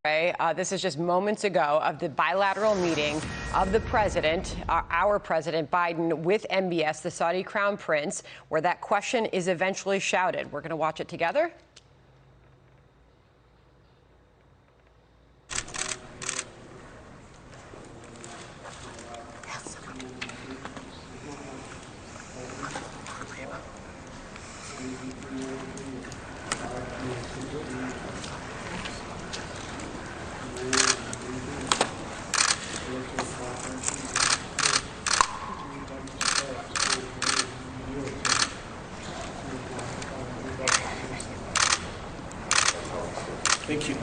This is just moments ago of the bilateral meeting of the president, our president Biden, with MBS, the Saudi Crown Prince, where that question is eventually shouted. We're going to watch it together. Thank you.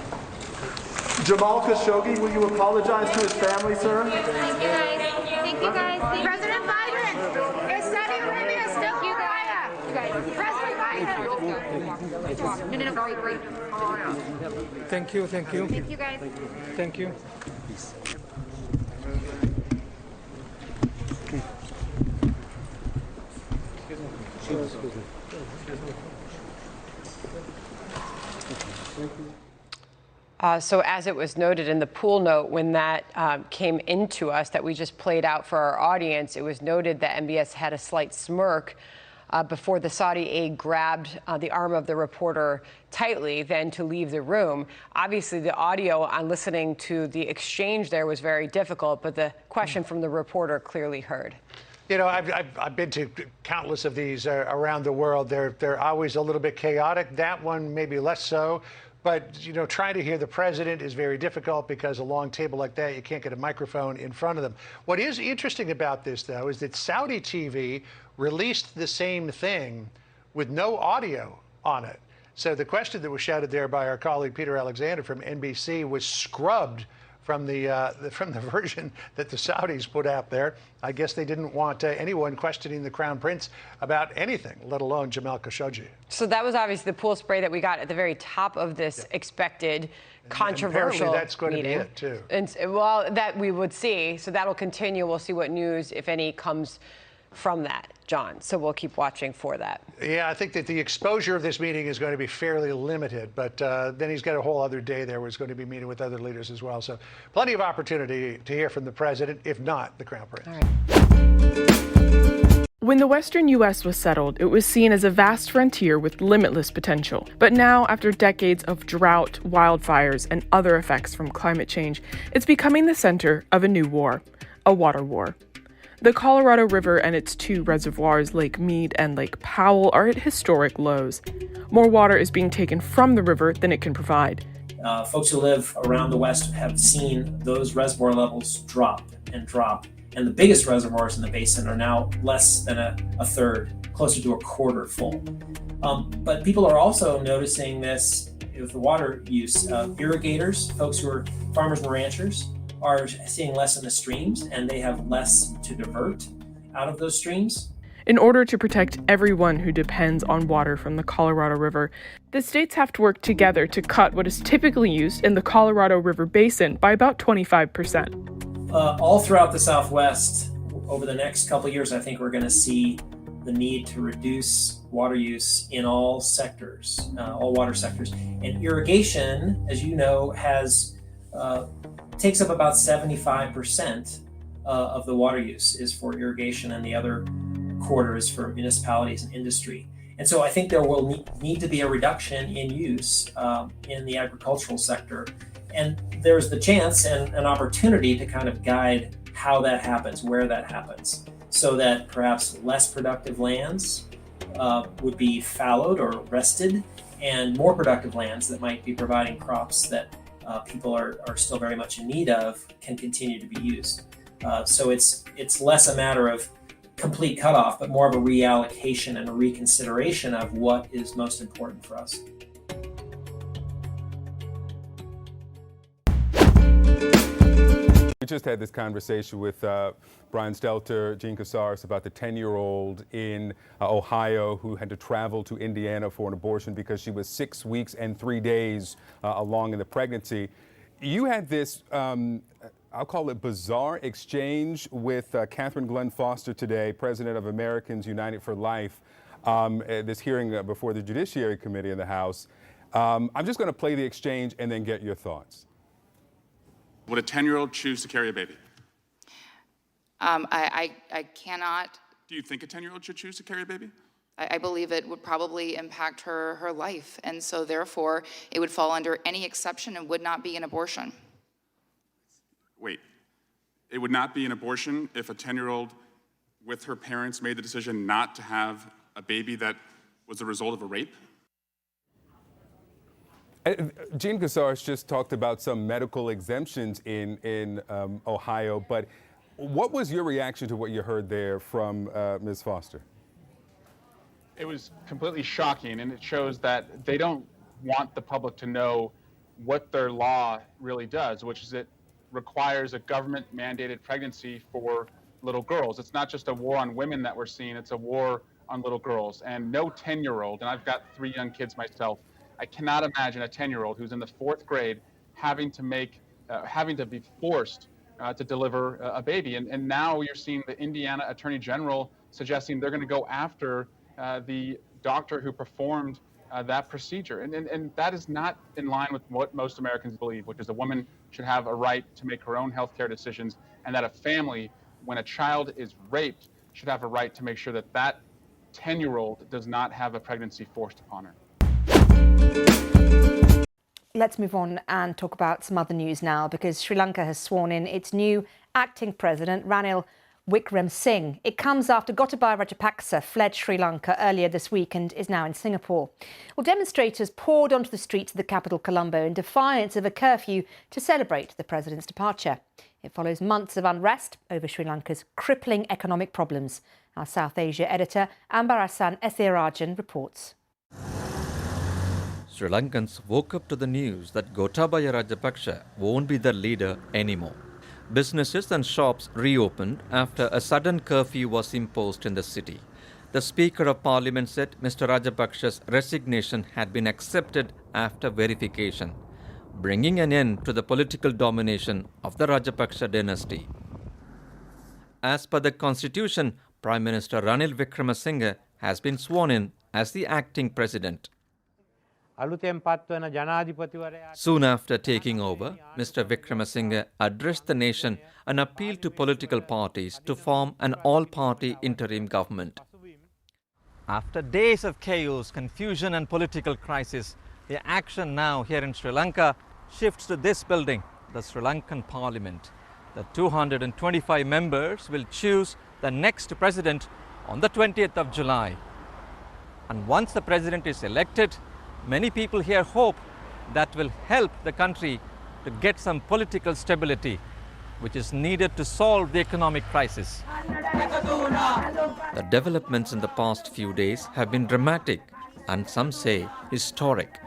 Jamal Khashoggi, will you apologize to his family, sir? Thank you guys. Thank you guys. President Biden, is Saudi Arabia still you guys? President Biden. No, great. Thank you. Thank you guys. Thank you. So as it was noted in the pool note, when that came into us that we just played out for our audience, it was noted that MBS had a slight smirk before the Saudi aide grabbed the arm of the reporter tightly, then to leave the room. Obviously, the audio on listening to the exchange there was very difficult, but the question from the reporter clearly heard. You know, I've been to countless of these around the world. They're always a little bit chaotic. That one maybe less so. But, you know, trying to hear the president is very difficult because a long table like that, you can't get a microphone in front of them. What is interesting about this, though, is that Saudi TV released the same thing with no audio on it. So the question that was shouted there by our colleague Peter Alexander from NBC was scrubbed from the version that the Saudis put out there. I guess they didn't want anyone questioning the Crown Prince about anything, let alone Jamal Khashoggi. So that was obviously the pool spray that we got at the very top of this expected controversial apparently that's going meeting. to be it, too. And, well, that we would see. So that'll continue. We'll see what news, if any, comes from that, John. So we'll keep watching for that. Yeah, I think that the exposure of this meeting is going to be fairly limited, but then he's got a whole other day there where he's going to be meeting with other leaders as well. So plenty of opportunity to hear from the president, if not the Crown Prince. All right. When the western U.S. was settled, it was seen as a vast frontier with limitless potential. But now, after decades of drought, wildfires, and other effects from climate change, it's becoming the center of a new war, a water war. The Colorado River and its two reservoirs, Lake Mead and Lake Powell, are at historic lows. More water is being taken from the river than it can provide. Folks who live around the West have seen those reservoir levels drop and drop. And the biggest reservoirs in the basin are now less than a third, closer to a quarter full. But people are also noticing this with the water use. Irrigators, folks who are farmers and ranchers, are seeing less in the streams, and they have less to divert out of those streams. In order to protect everyone who depends on water from the Colorado River, the states have to work together to cut what is typically used in the Colorado River Basin by about 25%. All throughout the Southwest, over the next couple of years, I think we're going to see the need to reduce water use in all sectors, all water sectors. And irrigation, as you know, takes up about 75% of the water use is for irrigation, and the other quarter is for municipalities and industry. And so I think there will need to be a reduction in use in the agricultural sector. And there's the chance and an opportunity to kind of guide how that happens, where that happens, so that perhaps less productive lands would be fallowed or rested, and more productive lands that might be providing crops that people are still very much in need of can continue to be used. So it's less a matter of complete cutoff, but more of a reallocation and a reconsideration of what is most important for us. We just had this conversation with Brian Stelter, Gene Casares, about the 10-year-old in Ohio who had to travel to Indiana for an abortion because she was 6 weeks and 3 days along in the pregnancy. You had this, I'll call it bizarre exchange with Catherine Glenn Foster today, president of Americans United for Life, this hearing before the Judiciary Committee in the House. I'm just going to play the exchange and then get your thoughts. Would a 10-year-old choose to carry a baby? I cannot. Do you think a 10-year-old should choose to carry a baby? I believe it would probably impact her life, and so therefore it would fall under any exception and would not be an abortion. Wait, it would not be an abortion if a 10-year-old with her parents made the decision not to have a baby that was the result of a rape? Jean Casares just talked about some medical exemptions in Ohio, but what was your reaction to what you heard there from Ms. Foster? It was completely shocking, and it shows that they don't want the public to know what their law really does, which is it requires a government-mandated pregnancy for little girls. It's not just a war on women that we're seeing, it's a war on little girls. And no 10-year-old, and I've got 3 young kids myself, I cannot imagine a 10-year-old who's in the 4th grade having to be forced to deliver a baby. And now you're seeing the Indiana Attorney General suggesting they're going to go after the doctor who performed that procedure. And that is not in line with what most Americans believe, which is a woman should have a right to make her own healthcare decisions, and that a family, when a child is raped, should have a right to make sure that that 10-year-old does not have a pregnancy forced upon her. Let's move on and talk about some other news now, because Sri Lanka has sworn in its new acting president, Ranil Wickremesinghe. It comes after Gotabaya Rajapaksa fled Sri Lanka earlier this week and is now in Singapore. Well, demonstrators poured onto the streets of the capital, Colombo, in defiance of a curfew to celebrate the president's departure. It follows months of unrest over Sri Lanka's crippling economic problems. Our South Asia editor, Ambarasan Ethirajan, reports. Sri Lankans woke up to the news that Gotabaya Rajapaksa won't be the leader anymore. Businesses and shops reopened after a sudden curfew was imposed in the city. The Speaker of Parliament said Mr. Rajapaksa's resignation had been accepted after verification, bringing an end to the political domination of the Rajapaksa dynasty. As per the constitution, Prime Minister Ranil Wickremesinghe has been sworn in as the acting president. Soon after taking over, Mr. Wickremesinghe addressed the nation and appealed to political parties to form an all-party interim government. After days of chaos, confusion and political crisis, the action now here in Sri Lanka shifts to this building, the Sri Lankan Parliament. The 225 members will choose the next president on the 20th of July. And once the president is elected, many people here hope that will help the country to get some political stability, which is needed to solve the economic crisis. The developments in the past few days have been dramatic and some say historic.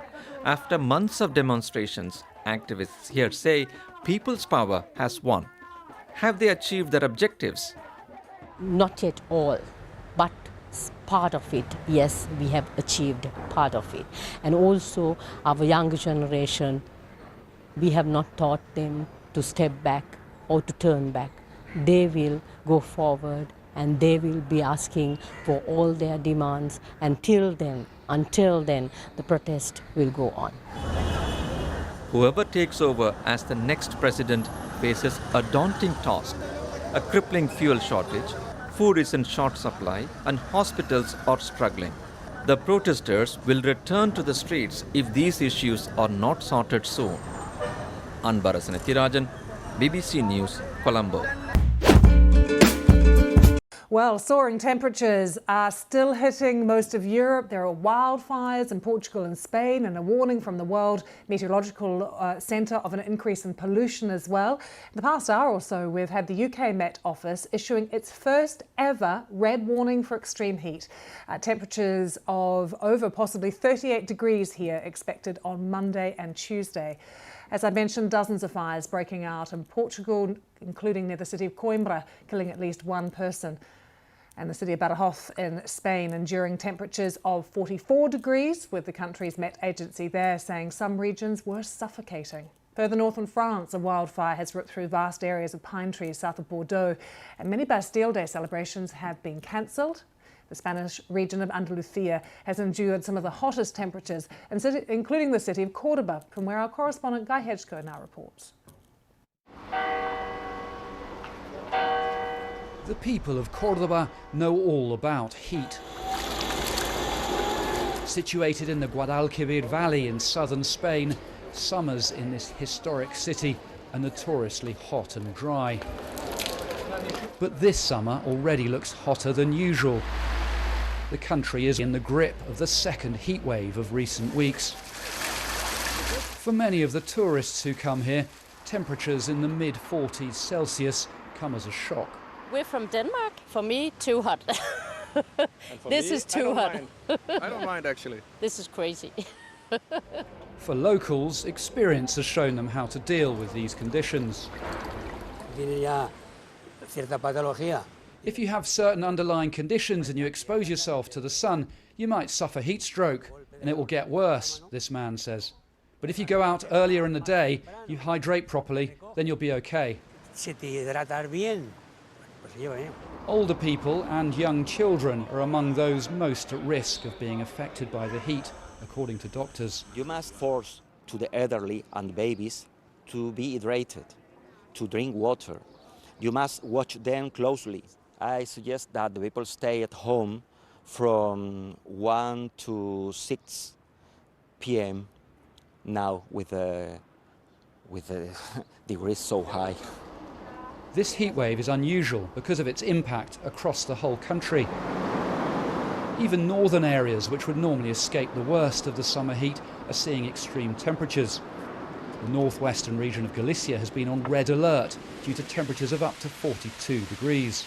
After months of demonstrations, activists here say people's power has won. Have they achieved their objectives? Not yet all, but part of it, yes, we have achieved part of it. And also our younger generation, we have not taught them to step back or to turn back. They will go forward and they will be asking for all their demands. Until then, the protest will go on. Whoever takes over as the next president faces a daunting task, a crippling fuel shortage, food is in short supply and hospitals are struggling. The protesters will return to the streets if these issues are not sorted soon. Anbarasan Ethirajan, BBC News, Colombo. Well, soaring temperatures are still hitting most of Europe. There are wildfires in Portugal and Spain, and a warning from the World Meteorological Centre of an increase in pollution as well. In the past hour or so, we've had the UK Met Office issuing its first ever red warning for extreme heat. Temperatures of over possibly 38 degrees here expected on Monday and Tuesday. As I mentioned, dozens of fires breaking out in Portugal, including near the city of Coimbra, killing at least one person. And the city of Badajoz in Spain, enduring temperatures of 44 degrees, with the country's Met Agency there saying some regions were suffocating. Further north in France, a wildfire has ripped through vast areas of pine trees south of Bordeaux, and many Bastille Day celebrations have been cancelled. The Spanish region of Andalusia has endured some of the hottest temperatures, including the city of Cordoba, from where our correspondent Guy Hedgeko now reports. The people of Cordoba know all about heat. Situated in the Guadalquivir Valley in southern Spain, summers in this historic city are notoriously hot and dry. But this summer already looks hotter than usual. The country is in the grip of the second heat wave of recent weeks. For many of the tourists who come here, temperatures in the mid-40s Celsius come as a shock. We're from Denmark. For me, too hot. This is too hot. I don't mind, actually. This is crazy. For locals, experience has shown them how to deal with these conditions. If you have certain underlying conditions and you expose yourself to the sun, you might suffer heat stroke, and it will get worse, this man says. But if you go out earlier in the day, you hydrate properly, then you'll be okay. Older people and young children are among those most at risk of being affected by the heat, according to doctors. You must force to the elderly and babies to be hydrated, to drink water. You must watch them closely. I suggest that the people stay at home from 1 to 6 p.m. now with the degrees so high. This heat wave is unusual because of its impact across the whole country. Even northern areas, which would normally escape the worst of the summer heat, are seeing extreme temperatures. The northwestern region of Galicia has been on red alert due to temperatures of up to 42 degrees.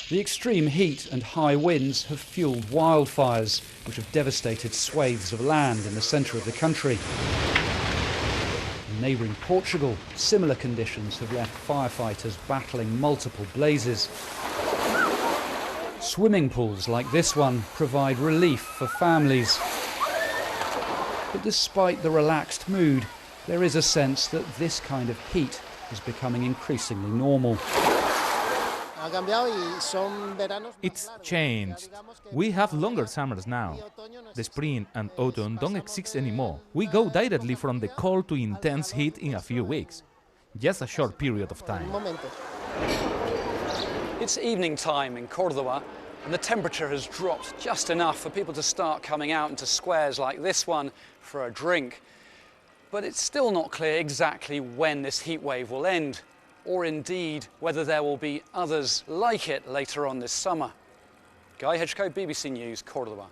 The extreme heat and high winds have fueled wildfires, which have devastated swathes of land in the centre of the country. In neighbouring Portugal, similar conditions have left firefighters battling multiple blazes. Swimming pools like this one provide relief for families. But despite the relaxed mood, there is a sense that this kind of heat is becoming increasingly normal. It's changed. We have longer summers now. The spring and autumn don't exist anymore. We go directly from the cold to intense heat in a few weeks. Just a short period of time. It's evening time in Cordoba, and the temperature has dropped just enough for people to start coming out into squares like this one for a drink. But it's still not clear exactly when this heat wave will end, or indeed whether there will be others like it later on this summer. Guy Hedgecote, BBC News, Cordoba.